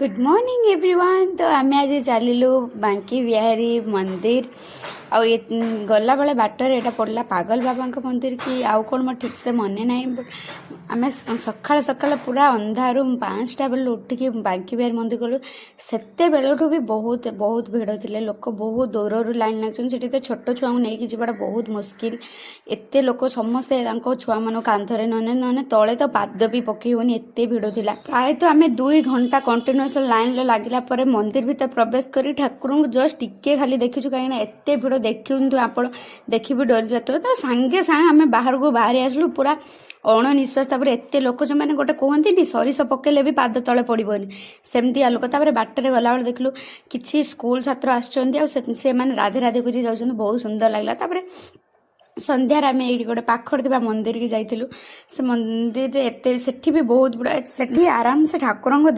Good morning everyone. तो आम आज चलू बांकी बिहारी मंदिर आउ गला बेले बाटर यहाँ पड़ा पागल बाबा मंदिर कि आउ कौन मोर ठीक से मन ना आम सका सका पूरा अंधारू 5टा बेलू उठिकी बांकी बिहारी मंदिर गलु से बेलू भी बहुत बहुत भिड़ थे लोक बहुत दूर लाइन लगे तो छोट छुआ को लेकिन जीवाटा बहुत मुस्किल एत लोक समस्ते छुआ मान कांधरे नने तले तो पाद भी पकई होनी एत भिड़ था प्राय तो आम 2 घंटा कंटिन्यूअस लाइन लगिला मंदिर भीतर प्रवेश कर ठाकुर को जस्ट टिके खाली देखीचु कहीं एत भिड़ देखु आप देखी भी डरी जाते तो सांगे सांगे आम बाहर को बाहरी आसलु पूरा अणनिश्वास एत लोक जो मैंने गोटे कहती सरिष पकेले भी पाद तले पड़ोनी सेमती लोक बाटर गला बेल देखलु कि स्कूल छात्र आसने राधे राधे कर जाऊँ बहुत सुंदर लगला। संध्यार आम ये गोटे पाखर थी मंदिर की जाइलु से मंदिर एत से भी बहुत बड़ा से आराम से ठाकुर